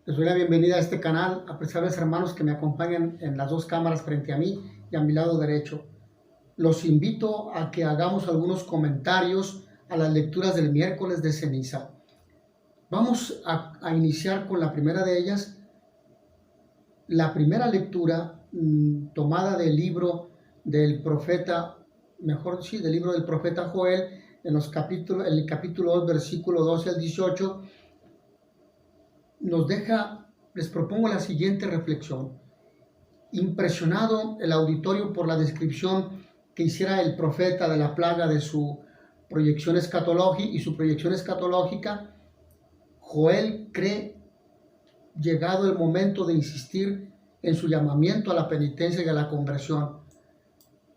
Les doy la bienvenida a este canal, apreciables hermanos que me acompañan en las dos cámaras frente a mí y a mi lado derecho. Los invito a que hagamos algunos comentarios a las lecturas del miércoles de ceniza. Vamos a iniciar con la primera de ellas. La primera lectura tomada del libro del profeta, del libro del profeta Joel, en el capítulo 2, versículo 12 al 18, les propongo la siguiente reflexión. Impresionado el auditorio por la descripción que hiciera el profeta de la plaga de su proyección escatológica, Joel cree llegado el momento de insistir en su llamamiento a la penitencia y a la conversión.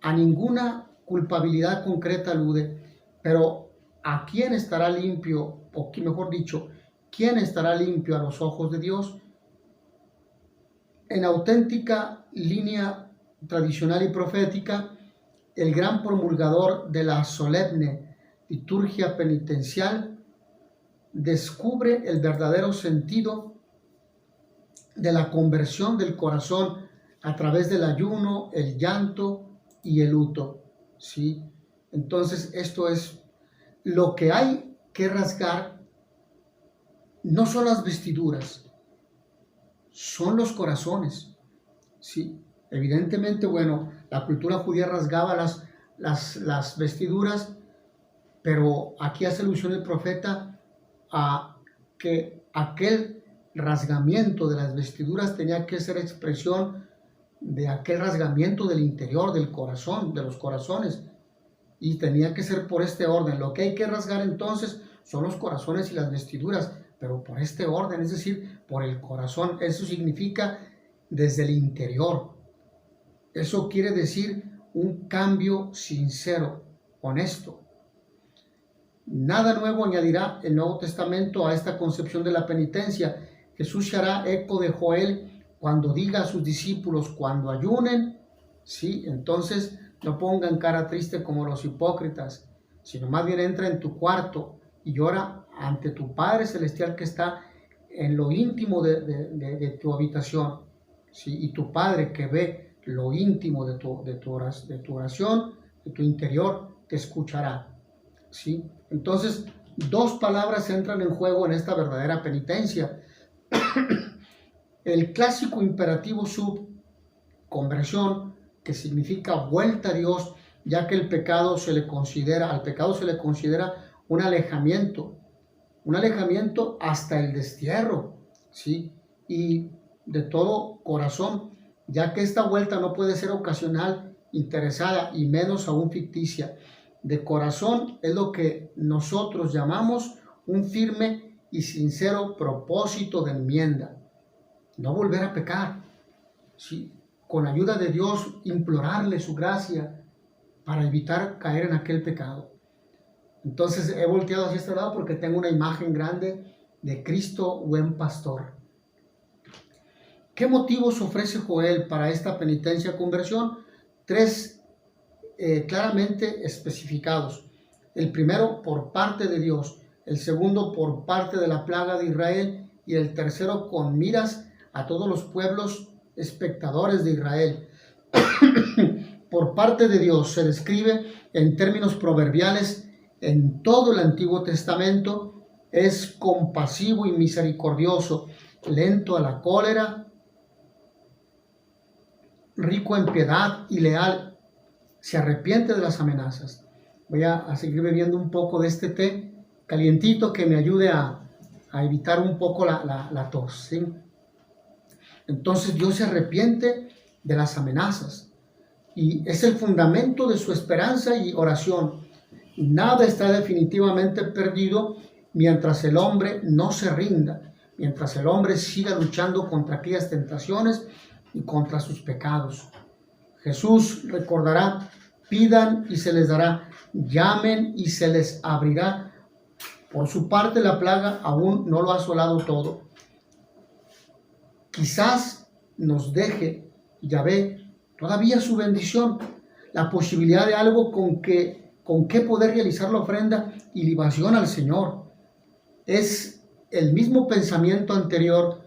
A ninguna culpabilidad concreta alude, pero ¿a quién estará limpio? O mejor dicho, ¿quién estará limpio a los ojos de Dios? En auténtica línea tradicional y profética, el gran promulgador de la solemne liturgia penitencial descubre el verdadero sentido de la conversión del corazón a través del ayuno, el llanto y el luto. ¿Sí? Entonces, esto es lo que hay que rasgar. No son las vestiduras, son los corazones. ¿Sí? Evidentemente, la cultura judía rasgaba las vestiduras, pero aquí hace alusión el profeta a que aquel rasgamiento de las vestiduras tenía que ser expresión de aquel rasgamiento del interior, del corazón, de los corazones, y tenía que ser por este orden. Lo que hay que rasgar entonces son los corazones y las vestiduras, pero por este orden, es decir, por el corazón. Eso significa desde el interior. Eso quiere decir un cambio sincero, honesto. Nada nuevo añadirá el Nuevo Testamento a esta concepción de la penitencia. Jesús se hará eco de Joel cuando diga a sus discípulos, cuando ayunen, ¿sí? Entonces no pongan cara triste como los hipócritas, sino más bien entra en tu cuarto y llora ante tu Padre Celestial que está en lo íntimo de tu habitación, ¿sí? Y tu Padre que ve lo íntimo de tu oración, de tu interior, te escuchará, ¿sí? Entonces, dos palabras entran en juego en esta verdadera penitencia. El clásico imperativo sub, conversión, que significa vuelta a Dios, ya que al pecado se le considera un alejamiento hasta el destierro, ¿sí? Y de todo corazón, ya que esta vuelta no puede ser ocasional, interesada y menos aún ficticia. De corazón es lo que nosotros llamamos un firme y sincero propósito de enmienda. No volver a pecar, ¿sí? Con ayuda de Dios, implorarle su gracia para evitar caer en aquel pecado. Entonces he volteado hacia este lado porque tengo una imagen grande de Cristo, buen pastor. ¿Qué motivos ofrece Joel para esta penitencia conversión? Tres claramente especificados. El primero por parte de Dios, el segundo por parte de la plaga de Israel y el tercero con miras a todos los pueblos espectadores de Israel. Por parte de Dios se describe en términos proverbiales en todo el Antiguo Testamento. Es compasivo y misericordioso, lento a la cólera, rico en piedad y leal. Se arrepiente de las amenazas. Voy a seguir bebiendo un poco de este té calientito que me ayude a evitar un poco la tos, ¿sí? Entonces Dios se arrepiente de las amenazas y es el fundamento de su esperanza y oración. Nada está definitivamente perdido mientras el hombre no se rinda, mientras el hombre siga luchando contra aquellas tentaciones y contra sus pecados. Jesús recordará: pidan y se les dará, llamen y se les abrirá. Por su parte, la plaga aún no lo ha asolado todo. Quizás nos deje Yahvé todavía su bendición, la posibilidad de algo con qué poder realizar la ofrenda y libación al Señor. Es el mismo pensamiento anterior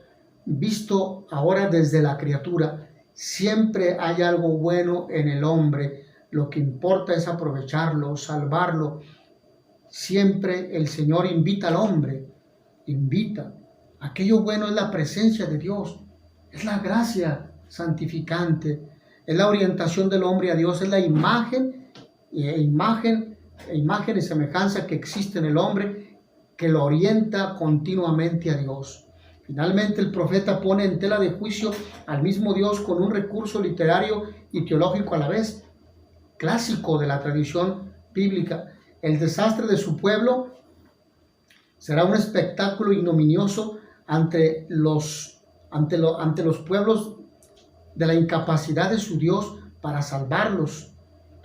visto ahora desde la criatura. Siempre hay algo bueno en el hombre. Lo que importa es aprovecharlo, salvarlo. Siempre el Señor invita al hombre, invita. Aquello bueno es la presencia de Dios, es la gracia santificante, es la orientación del hombre a Dios, es la imagen y semejanza que existe en el hombre que lo orienta continuamente a Dios. Finalmente, el profeta pone en tela de juicio al mismo Dios con un recurso literario y teológico a la vez, clásico de la tradición bíblica. El desastre de su pueblo será un espectáculo ignominioso ante los pueblos de la incapacidad de su Dios para salvarlos.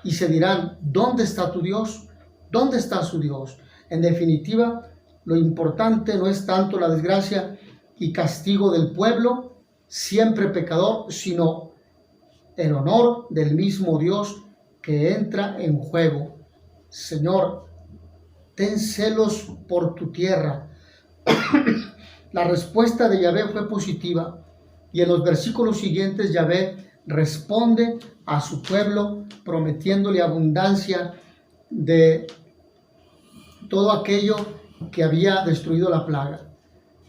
Y se dirán, ¿dónde está tu Dios? ¿Dónde está su Dios? En definitiva, lo importante no es tanto la desgracia y castigo del pueblo, siempre pecador, sino el honor del mismo Dios que entra en juego. Señor, ten celos por tu tierra. La respuesta de Yahvé fue positiva y en los versículos siguientes Yahvé responde a su pueblo prometiéndole abundancia de todo aquello que había destruido la plaga.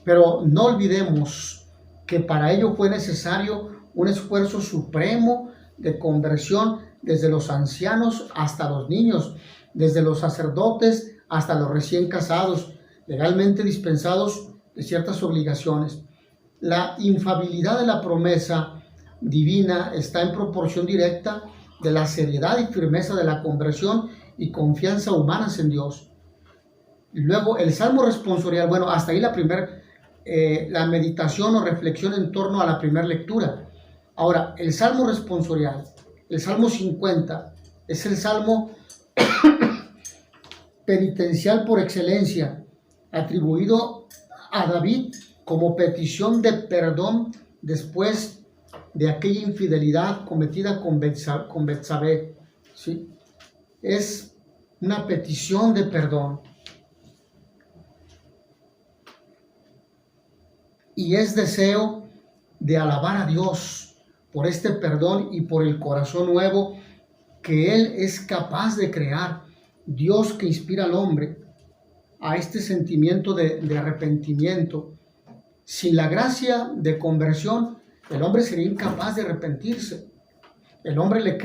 Pero no olvidemos que para ello fue necesario un esfuerzo supremo de conversión desde los ancianos hasta los niños, desde los sacerdotes hasta los recién casados, legalmente dispensados de ciertas obligaciones. La infalibilidad de la promesa divina está en proporción directa de la seriedad y firmeza de la conversión y confianza humanas en Dios. Y luego el Salmo responsorial, bueno, hasta ahí la meditación o reflexión en torno a la primera lectura. Ahora, el Salmo responsorial, el Salmo 50, es el Salmo penitencial por excelencia, atribuido a David como petición de perdón después de aquella infidelidad cometida con Betsabé, ¿sí? Es una petición de perdón. Y es deseo de alabar a Dios por este perdón y por el corazón nuevo que Él es capaz de crear. Dios que inspira al hombre a este sentimiento de arrepentimiento. Sin la gracia de conversión, el hombre sería incapaz de arrepentirse. El hombre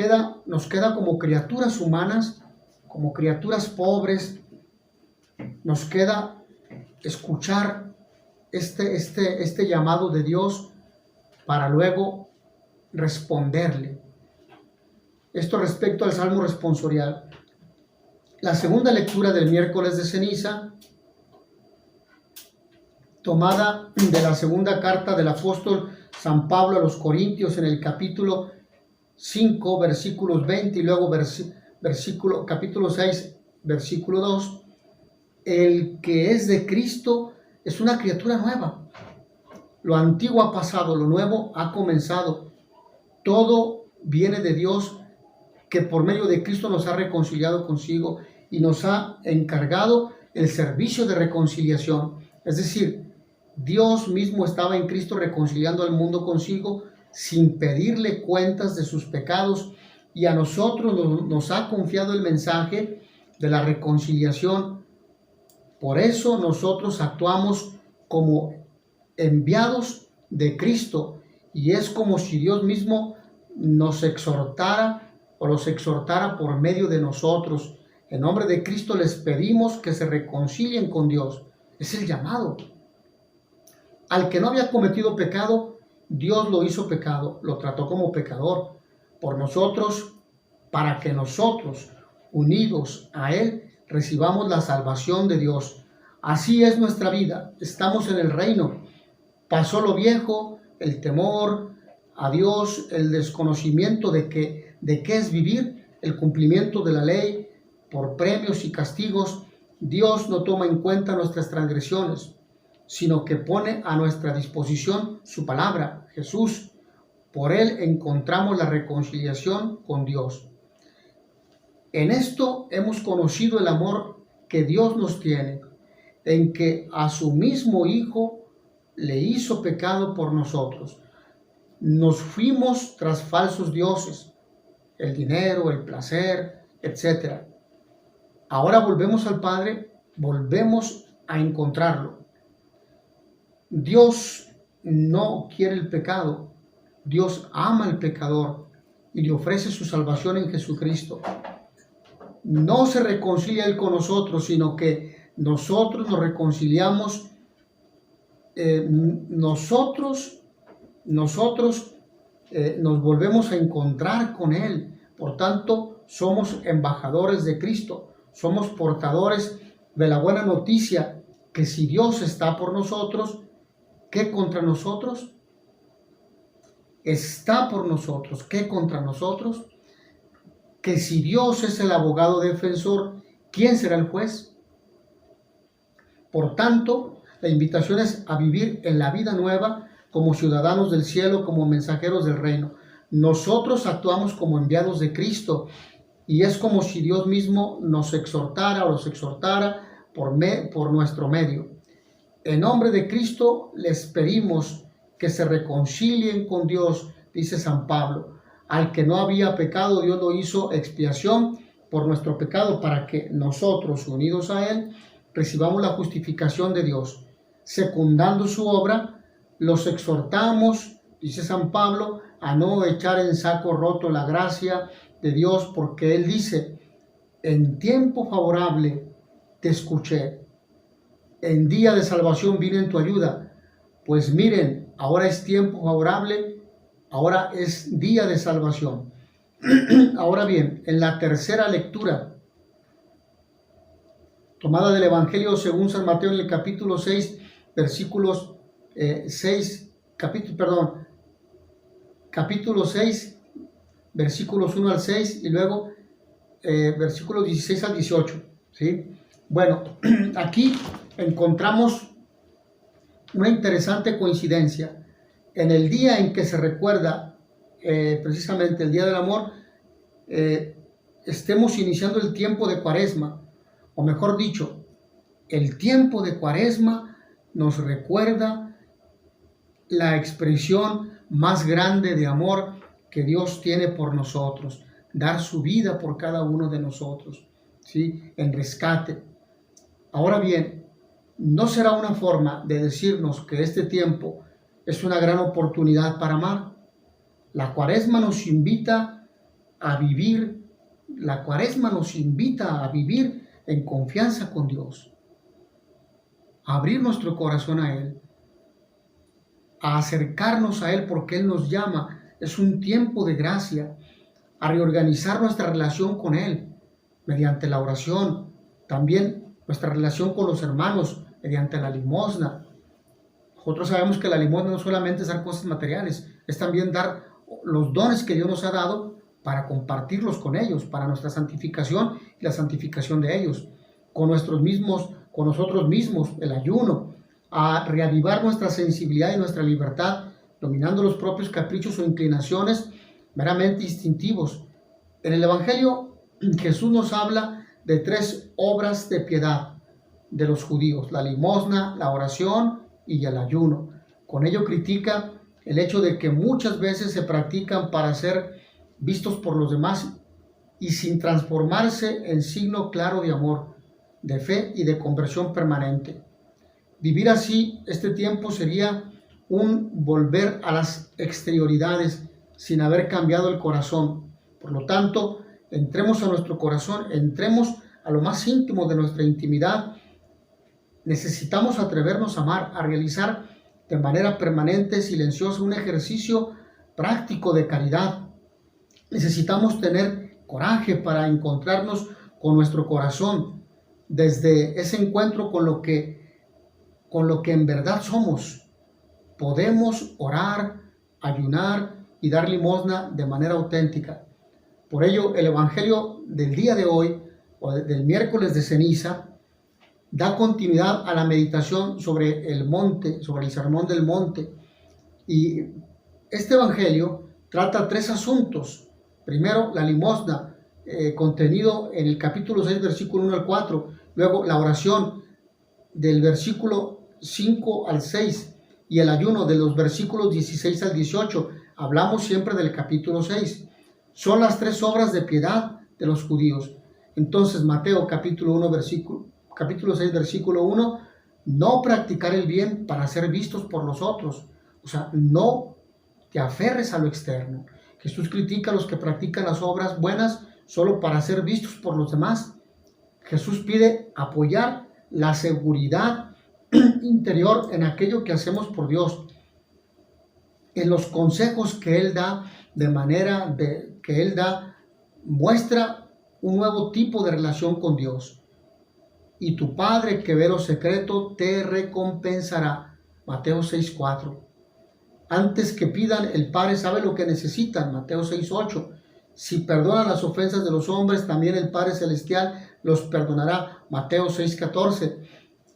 nos queda como criaturas humanas, como criaturas pobres. Nos queda escuchar este llamado de Dios para luego responderle. Esto respecto al Salmo responsorial. La segunda lectura del miércoles de ceniza, tomada de la segunda carta del apóstol San Pablo a los Corintios en el capítulo 5, versículos 20 y luego capítulo 6, versículo 2. El que es de Cristo es una criatura nueva. Lo antiguo ha pasado, lo nuevo ha comenzado. Todo viene de Dios, que por medio de Cristo nos ha reconciliado consigo y nos ha encargado el servicio de reconciliación. Es decir, Dios mismo estaba en Cristo reconciliando al mundo consigo sin pedirle cuentas de sus pecados, y a nosotros nos ha confiado el mensaje de la reconciliación. Por eso nosotros actuamos como enviados de Cristo, y es como si Dios mismo nos exhortara o los exhortara por medio de nosotros. En nombre de Cristo les pedimos que se reconcilien con Dios. Es el llamado. Al que no había cometido pecado, Dios lo hizo pecado, lo trató como pecador por nosotros, para que nosotros, unidos a Él, recibamos la salvación de Dios. Así es nuestra vida. Estamos en el reino. Pasó lo viejo, el temor a Dios, el desconocimiento de qué es vivir, el cumplimiento de la ley por premios y castigos. Dios no toma en cuenta nuestras transgresiones, sino que pone a nuestra disposición su palabra, Jesús. Por Él encontramos la reconciliación con Dios. En esto hemos conocido el amor que Dios nos tiene, en que a su mismo Hijo le hizo pecado por nosotros. Nos fuimos tras falsos dioses, el dinero, el placer, etc. Ahora volvemos al Padre, volvemos a encontrarlo. Dios no quiere el pecado. Dios ama al pecador y le ofrece su salvación en Jesucristo. No se reconcilia Él con nosotros, sino que nosotros nos reconciliamos. Nosotros nos volvemos a encontrar con Él. Por tanto, somos embajadores de Cristo. Somos portadores de la buena noticia que si Dios está por nosotros, ¿qué contra nosotros? Está por nosotros, ¿qué contra nosotros? Que si Dios es el abogado defensor, ¿quién será el juez? Por tanto, la invitación es a vivir en la vida nueva como ciudadanos del cielo, como mensajeros del reino. Nosotros actuamos como enviados de Cristo y es como si Dios mismo nos exhortara o los exhortara por nuestro medio. En nombre de Cristo les pedimos que se reconcilien con Dios, dice San Pablo. Al que no había pecado, Dios lo hizo expiación por nuestro pecado para que nosotros, unidos a Él, recibamos la justificación de Dios. Secundando su obra, los exhortamos, dice San Pablo, a no echar en saco roto la gracia de Dios, porque Él dice, en tiempo favorable te escuché, en día de salvación vine en tu ayuda. Pues miren, ahora es tiempo favorable, ahora es día de salvación. Ahora bien, en la tercera lectura, tomada del Evangelio según San Mateo en el capítulo 6, versículos capítulo 6, versículos 1 al 6 y luego versículos 16 al 18, ¿sí? Bueno, aquí encontramos una interesante coincidencia. En el día en que se recuerda precisamente el Día del Amor, estemos iniciando el tiempo de Cuaresma, o mejor dicho, el tiempo de Cuaresma nos recuerda la expresión más grande de amor que Dios tiene por nosotros, dar su vida por cada uno de nosotros, ¿sí? En rescate. Ahora bien, no será una forma de decirnos que este tiempo es una gran oportunidad para amar. La Cuaresma nos invita a vivir, en confianza con Dios, a abrir nuestro corazón a Él, a acercarnos a Él porque Él nos llama. Es un tiempo de gracia, a reorganizar nuestra relación con Él mediante la oración, también nuestra relación con los hermanos mediante la limosna. Nosotros sabemos que la limosna no solamente es dar cosas materiales, es también dar los dones que Dios nos ha dado para compartirlos con ellos, para nuestra santificación y la santificación de ellos, con nosotros mismos, el ayuno, a reavivar nuestra sensibilidad y nuestra libertad, dominando los propios caprichos o inclinaciones meramente instintivos. En el Evangelio, Jesús nos habla de 3 obras de piedad de los judíos: la limosna, la oración y el ayuno. Con ello critica el hecho de que muchas veces se practican para ser vistos por los demás y sin transformarse en signo claro de amor, de fe y de conversión permanente. Vivir así este tiempo sería un volver a las exterioridades sin haber cambiado el corazón. Por lo tanto, entremos a nuestro corazón, entremos a lo más íntimo de nuestra intimidad. Necesitamos atrevernos a amar, a realizar de manera permanente, silenciosa, un ejercicio práctico de caridad. Necesitamos tener coraje para encontrarnos con nuestro corazón, desde ese encuentro con lo que en verdad somos. Podemos orar, ayunar y dar limosna de manera auténtica. Por ello, el Evangelio del día de hoy, o del miércoles de ceniza, da continuidad a la meditación sobre el monte, sobre el sermón del monte. Y este Evangelio trata 3 asuntos. Primero, la limosna, contenido en el capítulo 6, versículo 1 al 4. Luego, la oración del versículo 5 al 6. y el ayuno de los versículos 16 al 18. Hablamos siempre del capítulo 6. Son las tres obras de piedad de los judíos. Entonces, Mateo capítulo 6, versículo 1, no practicar el bien para ser vistos por los otros. O sea, no te aferres a lo externo. Jesús critica a los que practican las obras buenas solo para ser vistos por los demás. Jesús pide apoyar la seguridad interior en aquello que hacemos por Dios, en los consejos que Él da, muestra un nuevo tipo de relación con Dios. Y tu Padre que ve lo secreto te recompensará. Mateo 6:4. Antes que pidan, el Padre sabe lo que necesitan. Mateo 6:8. Si perdonan las ofensas de los hombres, también el Padre Celestial los perdonará. Mateo 6:14.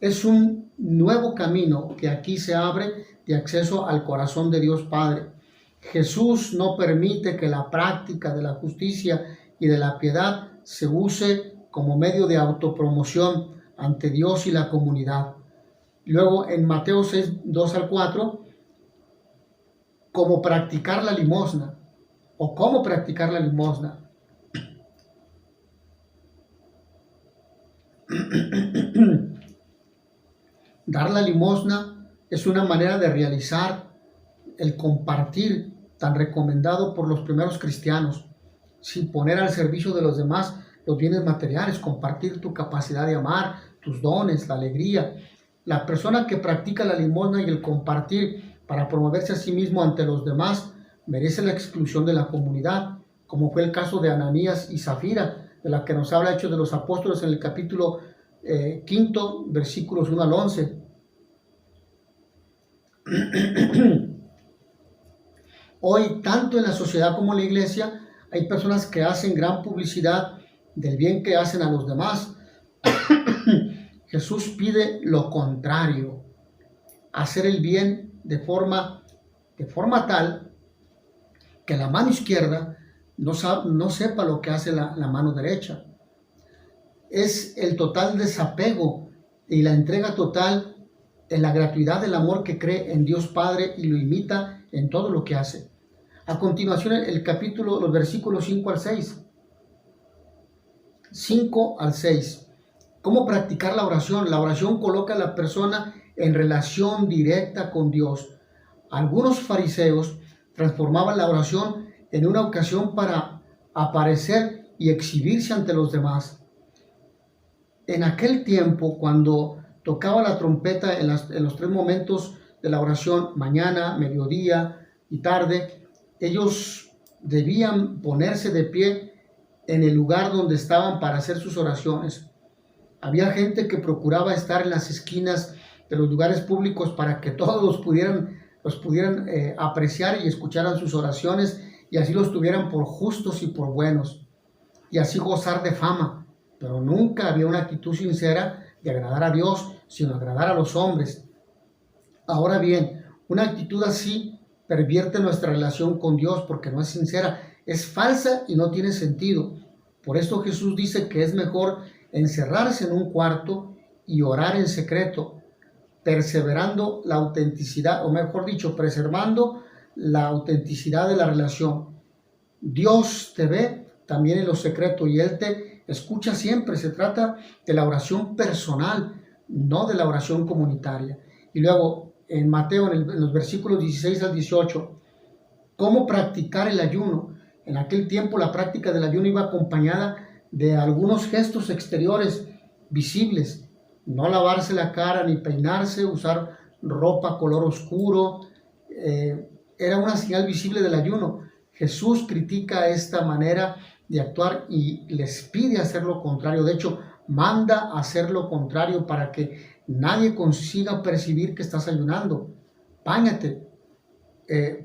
Es un nuevo camino que aquí se abre de acceso al corazón de Dios Padre. Jesús no permite que la práctica de la justicia y de la piedad se use como medio de autopromoción ante Dios y la comunidad. Luego en Mateo 6:2 al 4, cómo practicar la limosna o cómo practicar la limosna. Dar la limosna es una manera de realizar el compartir tan recomendado por los primeros cristianos, sin poner al servicio de los demás los bienes materiales, compartir tu capacidad de amar, tus dones, la alegría. La persona que practica la limosna y el compartir para promoverse a sí mismo ante los demás merece la exclusión de la comunidad, como fue el caso de Ananías y Zafira, de la que nos habla Hechos de los Apóstoles en el capítulo 5, versículos 1 al 11. Hoy, tanto en la sociedad como en la iglesia, hay personas que hacen gran publicidad del bien que hacen a los demás. Jesús pide lo contrario, hacer el bien de forma tal que la mano izquierda no sepa lo que hace la mano derecha. Es el total desapego y la entrega total en la gratuidad del amor que cree en Dios Padre y lo imita en todo lo que hace. A continuación, los versículos 5 al 6. 5 al 6. ¿Cómo practicar la oración? La oración coloca a la persona en relación directa con Dios. Algunos fariseos transformaban la oración en una ocasión para aparecer y exhibirse ante los demás. En aquel tiempo, cuando tocaba la trompeta en los tres momentos de la oración, mañana, mediodía y tarde, ellos debían ponerse de pie en el lugar donde estaban para hacer sus oraciones. Había gente que procuraba estar en las esquinas de los lugares públicos para que todos los pudieran apreciar y escucharan sus oraciones y así los tuvieran por justos y por buenos y así gozar de fama. Pero nunca había una actitud sincera de agradar a Dios, sino agradar a los hombres. Ahora bien, una actitud así pervierte nuestra relación con Dios porque no es sincera, es falsa y no tiene sentido. Por esto Jesús dice que es mejor encerrarse en un cuarto y orar en secreto, perseverando la autenticidad, o mejor dicho, preservando la autenticidad de la relación. Dios te ve también en lo secreto y Él te escucha siempre. Se trata de la oración personal, no de la oración comunitaria. Y luego en Mateo, en los versículos 16 al 18, ¿cómo practicar el ayuno? En aquel tiempo la práctica del ayuno iba acompañada de algunos gestos exteriores visibles. No lavarse la cara ni peinarse, usar ropa color oscuro, era una señal visible del ayuno. Jesús critica esta manera de actuar y les pide hacer lo contrario. De hecho, manda hacer lo contrario para que nadie consiga percibir que estás ayunando. Báñate,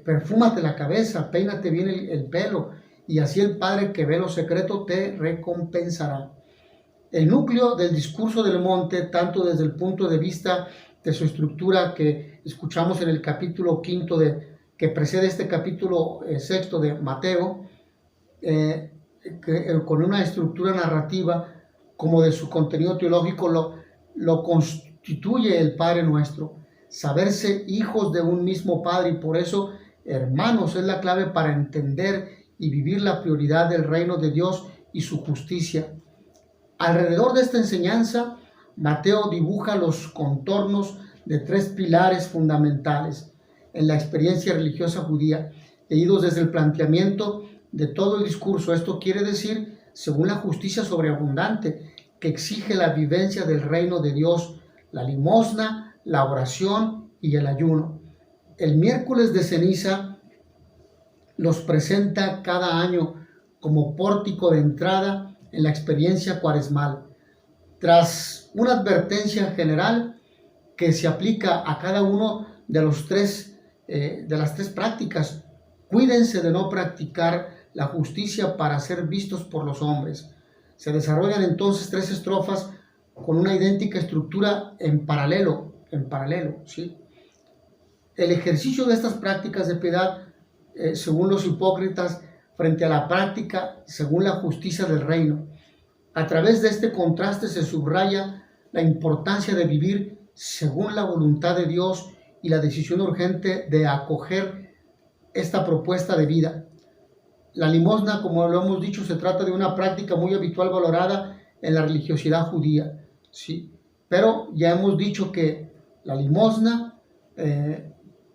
perfúmate la cabeza, peínate bien el pelo, y así el Padre que ve lo secreto te recompensará. El núcleo del discurso del monte, tanto desde el punto de vista de su estructura que escuchamos en el capítulo 5 que precede este capítulo 6 de Mateo, con una estructura narrativa, como de su contenido teológico lo constituye el Padre Nuestro. saberse hijos de un mismo Padre, y por eso, hermanos, es la clave para entender y vivir la prioridad del reino de Dios y su justicia. Alrededor de esta enseñanza, Mateo dibuja los contornos de tres pilares fundamentales en la experiencia religiosa judía, leídos desde el planteamiento de todo el discurso. Esto quiere decir, según la justicia sobreabundante que exige la vivencia del reino de Dios, la limosna, la oración y el ayuno. El miércoles de ceniza los presenta cada año como pórtico de entrada en la experiencia cuaresmal, tras una advertencia general que se aplica a cada uno de las tres prácticas. Cuídense de no practicar la justicia para ser vistos por los hombres. Se desarrollan entonces tres estrofas con una idéntica estructura en paralelo, ¿sí? El ejercicio de estas prácticas de piedad, según los hipócritas, frente a la práctica según la justicia del reino. A través de este contraste se subraya la importancia de vivir según la voluntad de Dios y la decisión urgente de acoger esta propuesta de vida. La limosna, como lo hemos dicho, se trata de una práctica muy habitual valorada en la religiosidad judía, ¿sí? Pero ya hemos dicho que la limosna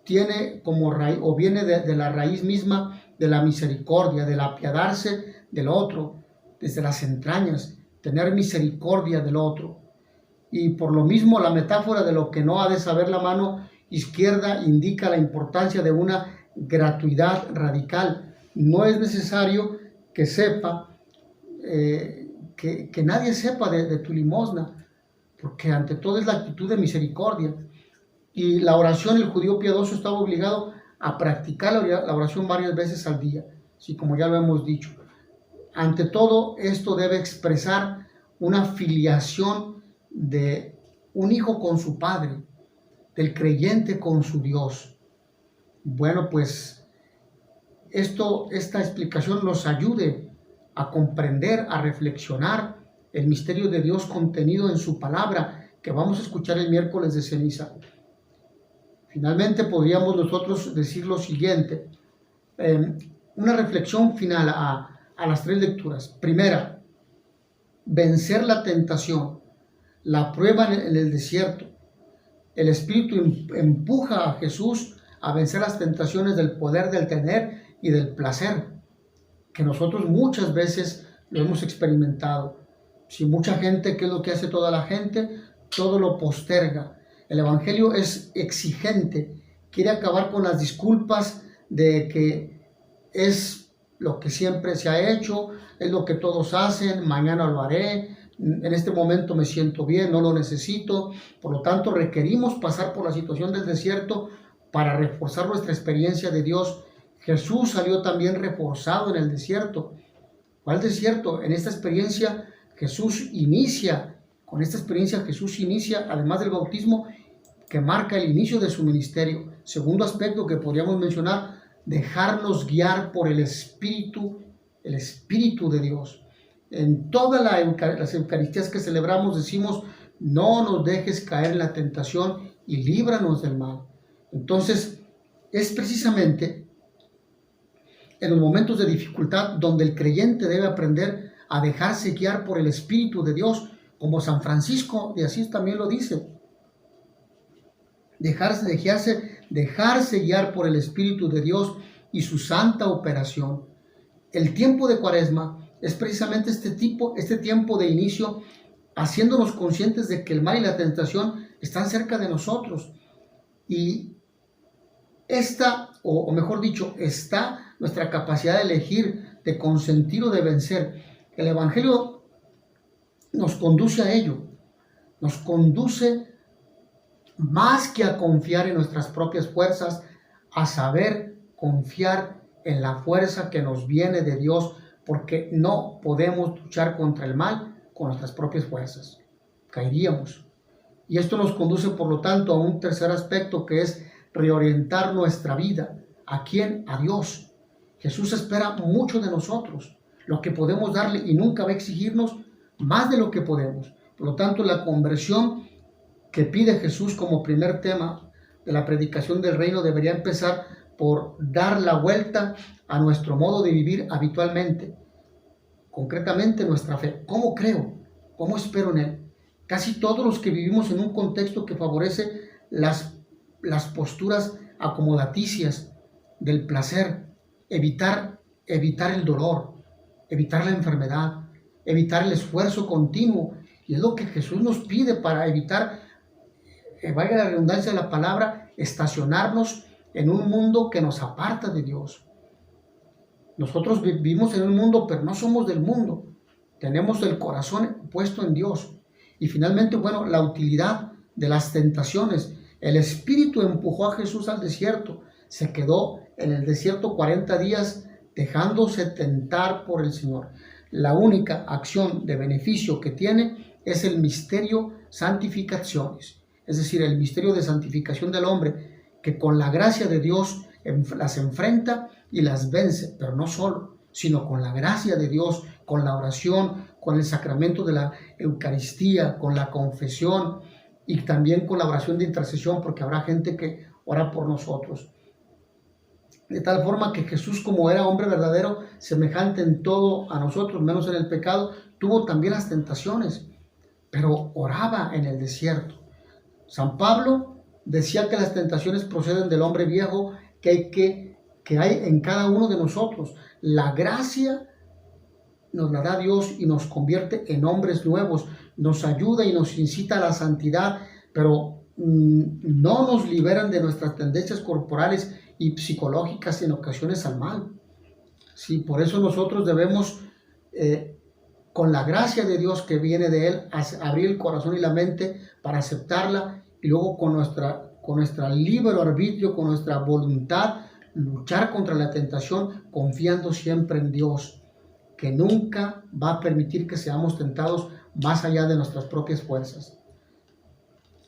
tiene como raíz, o viene de la raíz misma de la misericordia, del apiadarse del otro, desde las entrañas, tener misericordia del otro. Y por lo mismo la metáfora de lo que no ha de saber la mano izquierda indica la importancia de una gratuidad radical. No es necesario que sepa, que nadie sepa de tu limosna, porque ante todo es la actitud de misericordia. Y la oración, el judío piadoso estaba obligado a practicar la oración varias veces al día, así como ya lo hemos dicho. Ante todo, esto debe expresar una filiación de un hijo con su padre, del creyente con su Dios. Bueno, pues esta explicación nos ayude a comprender, a reflexionar el misterio de Dios contenido en su palabra, que vamos a escuchar el miércoles de ceniza. Finalmente, podríamos nosotros decir lo siguiente, una reflexión final a las tres lecturas. Primera, vencer la tentación, la prueba en el desierto. El Espíritu empuja a Jesús a vencer las tentaciones del poder del tener y del placer, que nosotros muchas veces lo hemos experimentado. Si mucha gente, ¿qué es lo que hace toda la gente? Todo lo posterga. El Evangelio es exigente, quiere acabar con las disculpas de que es lo que siempre se ha hecho, es lo que todos hacen, mañana lo haré, en este momento me siento bien, no lo necesito. Por lo tanto, requerimos pasar por la situación del desierto para reforzar nuestra experiencia de Dios. Jesús salió también reforzado en el desierto. ¿Cuál desierto? En esta experiencia Jesús inicia, además del bautismo, que marca el inicio de su ministerio. Segundo aspecto que podríamos mencionar, dejarnos guiar por el Espíritu de Dios. En todas las Eucaristías que celebramos decimos, no nos dejes caer en la tentación y líbranos del mal. Entonces, es precisamente en los momentos de dificultad donde el creyente debe aprender a dejarse guiar por el Espíritu de Dios, como San Francisco de Asís también lo dice. Dejarse guiar por el Espíritu de Dios y su santa operación. El tiempo de Cuaresma es precisamente este tiempo de inicio, haciéndonos conscientes de que el mal y la tentación están cerca de nosotros. Y está nuestra capacidad de elegir, de consentir o de vencer. El Evangelio nos conduce a ello, nos conduce más que a confiar en nuestras propias fuerzas, a saber confiar en la fuerza que nos viene de Dios, porque no podemos luchar contra el mal con nuestras propias fuerzas. Caeríamos. Y esto nos conduce, por lo tanto, a un tercer aspecto, que es reorientar nuestra vida. ¿A quién? A Dios. Jesús espera mucho de nosotros, lo que podemos darle, y nunca va a exigirnos más de lo que podemos. Por lo tanto, la conversión que pide Jesús como primer tema de la predicación del reino debería empezar por dar la vuelta a nuestro modo de vivir habitualmente, concretamente nuestra fe. ¿Cómo creo? ¿Cómo espero en Él? Casi todos los que vivimos en un contexto que favorece las posturas acomodaticias del placer, evitar el dolor, evitar la enfermedad, evitar el esfuerzo continuo. Y es lo que Jesús nos pide para evitar, valga la redundancia de la palabra, estacionarnos en un mundo que nos aparta de Dios. Nosotros vivimos en un mundo, pero no somos del mundo. Tenemos el corazón puesto en Dios. Y finalmente, bueno, la utilidad de las tentaciones. El Espíritu empujó a Jesús al desierto. Se quedó en el desierto 40 días dejándose tentar por el Señor. La única acción de beneficio que tiene es el misterio santificaciones, es decir, el misterio de santificación del hombre, que con la gracia de Dios las enfrenta y las vence, pero no solo, sino con la gracia de Dios, con la oración, con el sacramento de la Eucaristía, con la confesión y también con la oración de intercesión, porque habrá gente que ora por nosotros. De tal forma que Jesús, como era hombre verdadero, semejante en todo a nosotros, menos en el pecado, tuvo también las tentaciones, pero oraba en el desierto. San Pablo decía que las tentaciones proceden del hombre viejo que hay en cada uno de nosotros. La gracia nos la da Dios y nos convierte en hombres nuevos, nos ayuda y nos incita a la santidad, pero no nos liberan de nuestras tendencias corporales y psicológicas en ocasiones al mal. Sí, por eso nosotros debemos, con la gracia de Dios que viene de Él, abrir el corazón y la mente para aceptarla y luego con nuestra libre arbitrio, con nuestra voluntad, luchar contra la tentación, confiando siempre en Dios, que nunca va a permitir que seamos tentados más allá de nuestras propias fuerzas.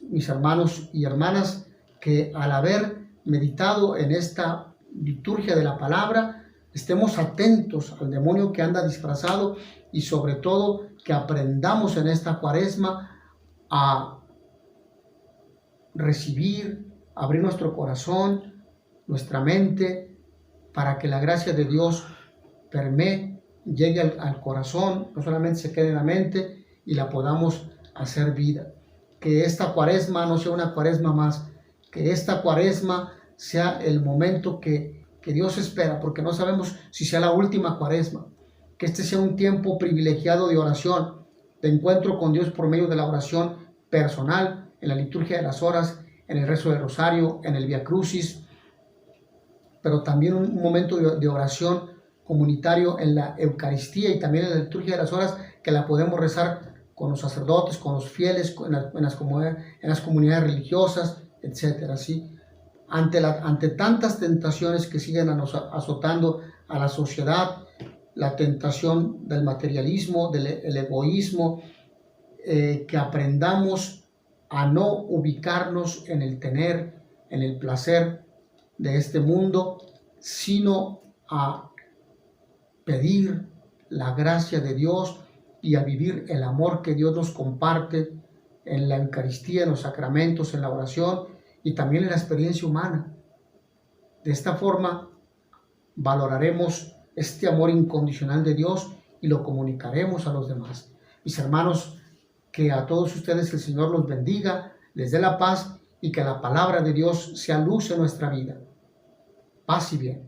Mis hermanos y hermanas, que al haber meditado en esta liturgia de la palabra, estemos atentos al demonio que anda disfrazado y sobre todo que aprendamos en esta Cuaresma a recibir, abrir nuestro corazón, nuestra mente, para que la gracia de Dios permee, llegue al corazón, no solamente se quede en la mente y la podamos hacer vida. Que esta Cuaresma no sea una Cuaresma más, que esta Cuaresma sea el momento que Dios espera, porque no sabemos si sea la última Cuaresma. Que este sea un tiempo privilegiado de oración, de encuentro con Dios por medio de la oración personal, en la liturgia de las horas, en el rezo del rosario, en el Via Crucis, pero también un momento de oración comunitario en la Eucaristía y también en la liturgia de las horas, que la podemos rezar con los sacerdotes, con los fieles, en las comunidades religiosas, etc. ¿sí? Ante tantas tentaciones que siguen azotando a la sociedad, la tentación del materialismo, del egoísmo, que aprendamos a no ubicarnos en el tener, en el placer de este mundo, sino a pedir la gracia de Dios y a vivir el amor que Dios nos comparte en la Eucaristía, en los sacramentos, en la oración y también en la experiencia humana. De esta forma valoraremos este amor incondicional de Dios y lo comunicaremos a los demás. Mis hermanos, que a todos ustedes el Señor los bendiga, les dé la paz y que la palabra de Dios sea luz en nuestra vida. Paz y bien.